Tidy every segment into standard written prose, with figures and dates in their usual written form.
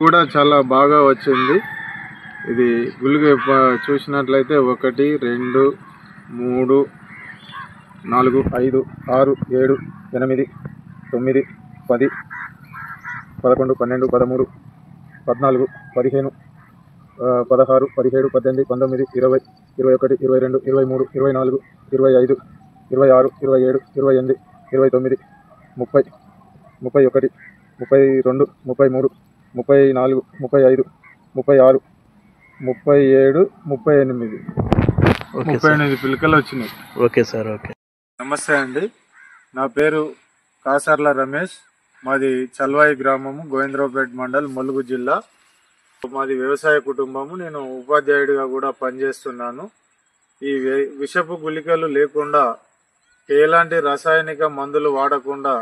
కూడా చాలా బాగా వచ్చింది. ఇది గుళిక చూసినట్లయితే 1 2 3 4 5 6 7 8 9 10 11 12 13 14 15 16 17 18 19 20 21 22 23 24 25 26 27 28 29 30 31 32 33 34 35 36 37 38 38 పిలకలు వచ్చినాయి. Okay sir. ఓకే, నమస్తే అండి. నా పేరు కాసర్ల రమేష్. మాది చల్వాయి గ్రామము, గోవిందరావుపేట మండల్, ములుగు జిల్లా. మాది వ్యవసాయ కుటుంబము. నేను ఉపాధ్యాయుడిగా కూడా పనిచేస్తున్నాను. ఈ విషపు గుళికలు లేకుండా, ఎలాంటి రాసాయనిక మందులు వాడకుండా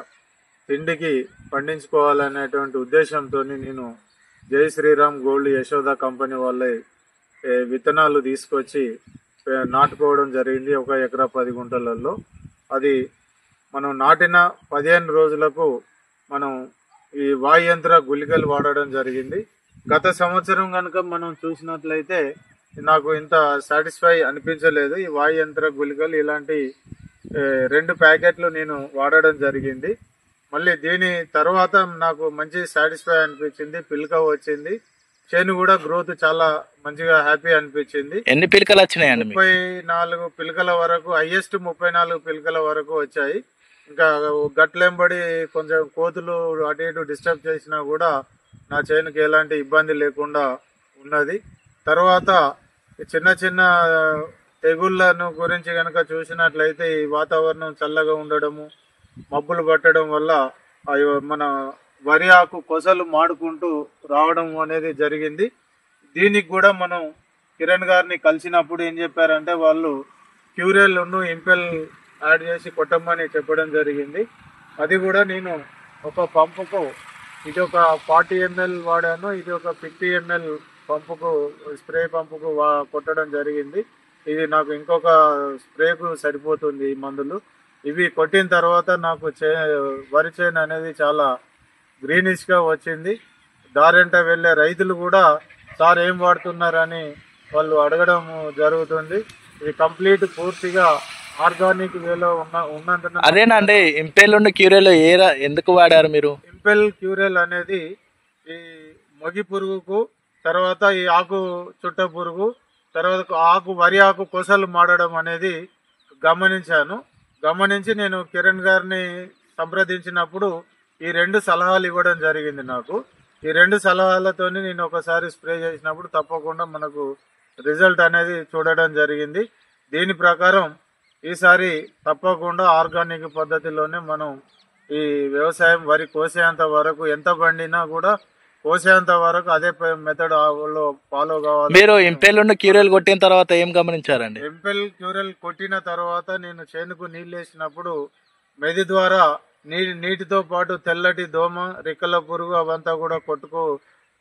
తిండికి పండించుకోవాలనేటువంటి ఉద్దేశంతో నేను జై శ్రీరామ్ గోల్డ్ యశోద కంపెనీ వాళ్ళే విత్తనాలు తీసుకొచ్చి నాటుకోవడం జరిగింది. 1 ఎకరా 10 గుంటలలో. అది మనం నాటిన 15 రోజులకు మనం ఈ వాయుయంత్ర గుళికలు వాడడం జరిగింది. గత సంవత్సరం కనుక మనం చూసినట్లయితే నాకు ఇంత సాటిస్ఫై అనిపించలేదు. ఈ వాయుయంత్ర గుళికలు ఇలాంటి 2 ప్యాకెట్లు నేను వాడడం జరిగింది. మళ్ళీ దీని తర్వాత నాకు మంచి సాటిస్ఫై అనిపించింది. పిలక వచ్చింది. చేను కూడా గ్రోత్ చాలా మంచిగా హ్యాపీ అనిపించింది. ఎన్ని పిలకలు వచ్చినాయండి? 34 పిలకల వరకు, హైయెస్ట్ 34 పిలకల వరకు వచ్చాయి. ఇంకా గట్లెంబడి కొంచెం కోతులు అటు ఇటు డిస్టర్బ్ చేసినా కూడా నా చేనుకి ఎలాంటి ఇబ్బంది లేకుండా ఉన్నది. తర్వాత చిన్న చిన్న తెగుళ్ళను గురించి కనుక చూసినట్లయితే ఈ వాతావరణం చల్లగా ఉండడము, మబ్బులు పట్టడం వల్ల మన వరి ఆకు కొసలు మాడుకుంటూ రావడం అనేది జరిగింది. దీనికి కూడా మనం కిరణ్ గారిని కలిసినప్పుడు ఏం చెప్పారంటే వాళ్ళు క్యూరెల్ ఇంపెల్ యాడ్ చేసి కొట్టమని చెప్పడం జరిగింది. అది కూడా నేను ఒక పంపుకు, ఇది ఒక 40 ml వాడాను, ఇది ఒక 50 ml పంపుకు, స్ప్రే పంపుకు కొట్టడం జరిగింది. ఇది నాకు ఇంకొక స్ప్రేకు సరిపోతుంది ఈ మందులు. ఇవి కొట్టిన తర్వాత నాకు వరి చేను అనేది చాలా గ్రీనిష్గా వచ్చింది. దారింట వెళ్ళే రైతులు కూడా సార్ ఏం వాడుతున్నారని వాళ్ళు అడగడం జరుగుతుంది. ఇది కంప్లీట్ పూర్తిగా ఆర్గానిక్ వేలో ఉన్నందున. అదేనండి, ఇంపెల్ క్యూరెల్ ఎందుకు వాడారు మీరు? ఇంపెల్ క్యూరెల్ అనేది ఈ మొగి పురుగుకు, తర్వాత ఈ ఆకు చుట్ట పురుగు, తర్వాత వరి ఆకు కొసలు మాడడం అనేది గమనించి నేను కిరణ్ గారిని సంప్రదించినప్పుడు ఈ 2 సలహాలు ఇవ్వడం జరిగింది నాకు. ఈ 2 సలహాలతో నేను ఒకసారి స్ప్రే చేసినప్పుడు తప్పకుండా మనకు రిజల్ట్ అనేది చూడడం జరిగింది. దీని ప్రకారం ఈసారి తప్పకుండా ఆర్గానిక్ పద్ధతిలోనే మనం ఈ వ్యవసాయం, వరి కోసేంత వరకు, ఎంత పండినా కూడా కోసేంత వరకు అదే మెథడ్ ఫాలో కావాలి. మీరు ఇంపెల్ క్యూరెల్ కొట్టిన తర్వాత ఏం గమనించారండి? ఇంపెల్ క్యూరెల్ కొట్టిన తర్వాత నేను చేనుకు నీళ్ళు వేసినప్పుడు మెది ద్వారా నీటితో పాటు తెల్లటి దోమ, రెక్కల పురుగు అవంతా కూడా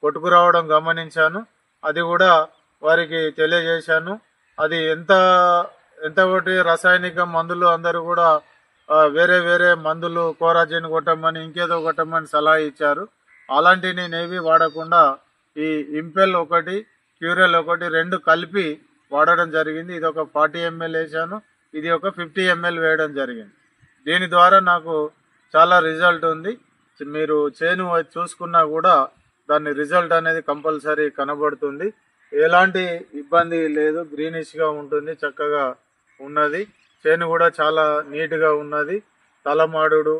కొట్టుకురావడం గమనించాను. అది కూడా వారికి తెలియజేశాను. అది ఎంత ఒకటి రసాయనిక మందులు అందరూ కూడా వేరే వేరే మందులు, కోరాజిన్ కొట్టమని, ఇంకేదో కొట్టమని సలహా ఇచ్చారు. అలాంటివి నేనేవి వాడకుండా ఈ ఇంపెల్ 1, క్యూరెల్ 1, 2 కలిపి వాడడం జరిగింది. ఇది ఒక 40 ml వేసాను, ఇది ఒక 50 ml వేయడం జరిగింది. దీని ద్వారా నాకు చాలా రిజల్ట్ ఉంది. మీరు చేను చూసుకున్నా కూడా దాని రిజల్ట్ అనేది కంపల్సరీ కనబడుతుంది. ఎలాంటి ఇబ్బంది లేదు, గ్రీనిష్గా ఉంటుంది, చక్కగా ఉన్నది. చేను కూడా చాలా నీట్గా ఉన్నది. తలమాడు,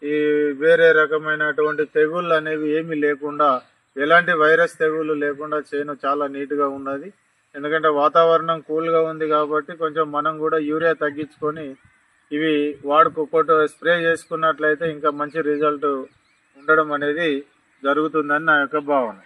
ఈ వేరే రకమైనటువంటి తెగుళ్ళు అనేవి ఏమీ లేకుండా, ఎలాంటి వైరస్ తెగుళ్ళు లేకుండా చేను చాలా నీట్గా ఉన్నది. ఎందుకంటే వాతావరణం కూల్గా ఉంది కాబట్టి కొంచెం మనం కూడా యూరియా తగ్గించుకొని ఇవి స్ప్రే చేసుకున్నట్లయితే ఇంకా మంచి రిజల్ట్ ఉండడం అనేది జరుగుతుందని నా యొక్క భావన.